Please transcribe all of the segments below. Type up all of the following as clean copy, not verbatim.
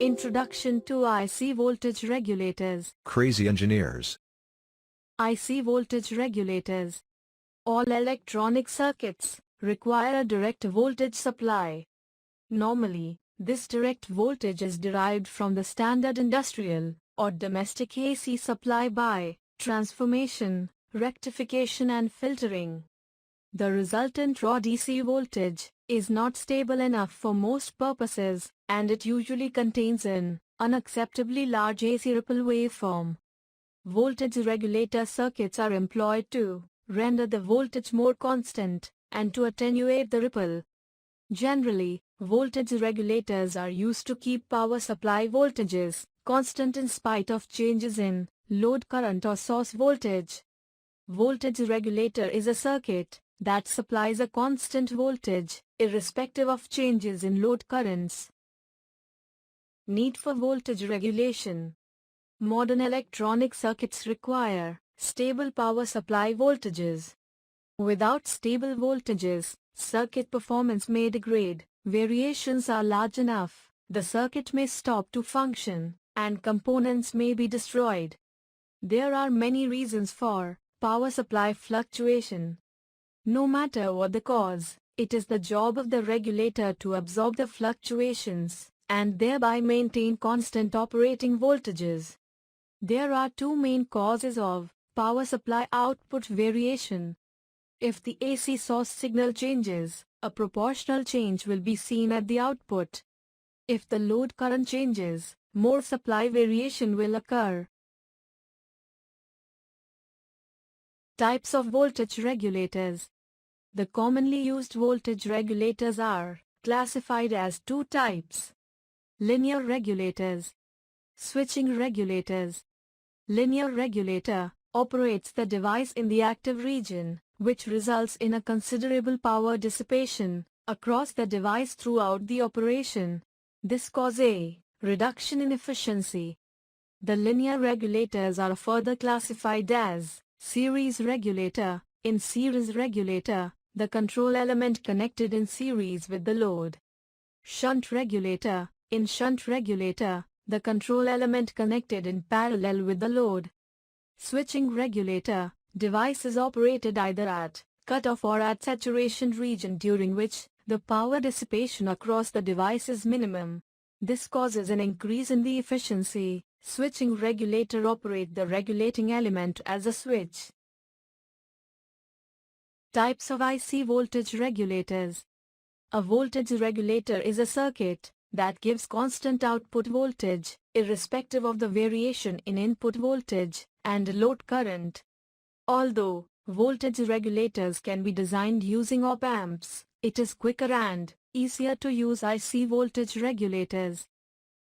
Introduction to IC voltage regulators. Crazy engineers. IC voltage regulators. All electronic circuits require a direct voltage supply. Normally, this direct voltage is derived from the standard industrial or domestic AC supply by transformation, rectification and filtering. The resultant raw DC voltage is not stable enough for most purposes, and it usually contains an unacceptably large AC ripple waveform. Voltage regulator circuits are employed to render the voltage more constant and to attenuate the ripple. Generally, voltage regulators are used to keep power supply voltages constant in spite of changes in load current or source voltage. Voltage regulator is a circuit that supplies a constant voltage, irrespective of changes in load currents. Need for voltage regulation. Modern electronic circuits require stable power supply voltages. Without stable voltages, circuit performance may degrade, variations are large enough, the circuit may stop to function, and components may be destroyed. There are many reasons for power supply fluctuation. No matter what the cause, it is the job of the regulator to absorb the fluctuations and thereby maintain constant operating voltages. There are two main causes of power supply output variation. If the AC source signal changes, a proportional change will be seen at the output. If the load current changes, more supply variation will occur. Types of voltage regulators. The commonly used voltage regulators are classified as two types: linear regulators, switching regulators. Linear regulator operates the device in the active region, which results in a considerable power dissipation across the device throughout the operation. This causes a reduction in efficiency. The linear regulators are further classified as series regulator. In series regulator, the control element connected in series with the load. Shunt regulator. In shunt regulator, the control element connected in parallel with the load. Switching regulator. Device is operated either at cutoff or at saturation region, during which the power dissipation across the device is minimum. This causes an increase in the efficiency. Switching regulator operate the regulating element as a switch. Types of IC voltage regulators. A voltage regulator is a circuit that gives constant output voltage, irrespective of the variation in input voltage and load current. Although voltage regulators can be designed using op-amps, it is quicker and easier to use IC voltage regulators.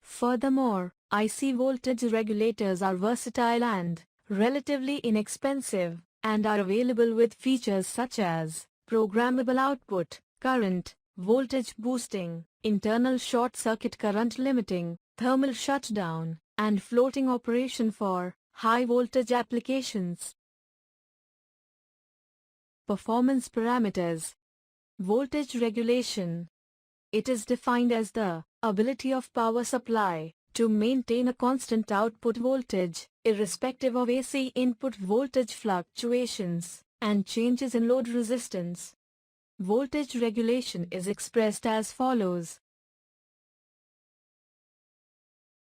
Furthermore, IC voltage regulators are versatile and relatively inexpensive, and are available with features such as programmable output, current, voltage boosting, internal short circuit current limiting, thermal shutdown, and floating operation for high voltage applications. Performance parameters. Voltage regulation. It is defined as the ability of power supply to maintain a constant output voltage, irrespective of AC input voltage fluctuations and changes in load resistance. Voltage regulation is expressed as follows.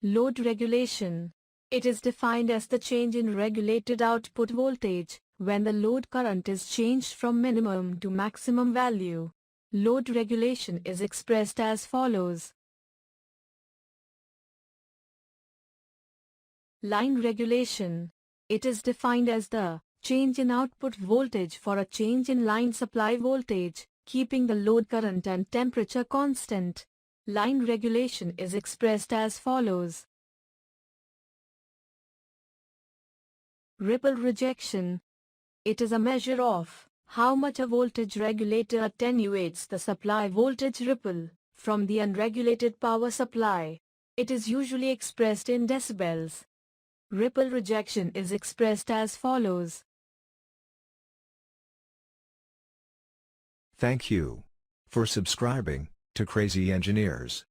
Load regulation. It is defined as the change in regulated output voltage when the load current is changed from minimum to maximum value. Load regulation is expressed as follows. Line regulation. It is defined as the change in output voltage for a change in line supply voltage, keeping the load current and temperature constant. Line regulation is expressed as follows. Ripple rejection. It is a measure of how much a voltage regulator attenuates the supply voltage ripple from the unregulated power supply. It is usually expressed in decibels. Ripple rejection is expressed as follows. Thank you for subscribing to Crazy Engineers.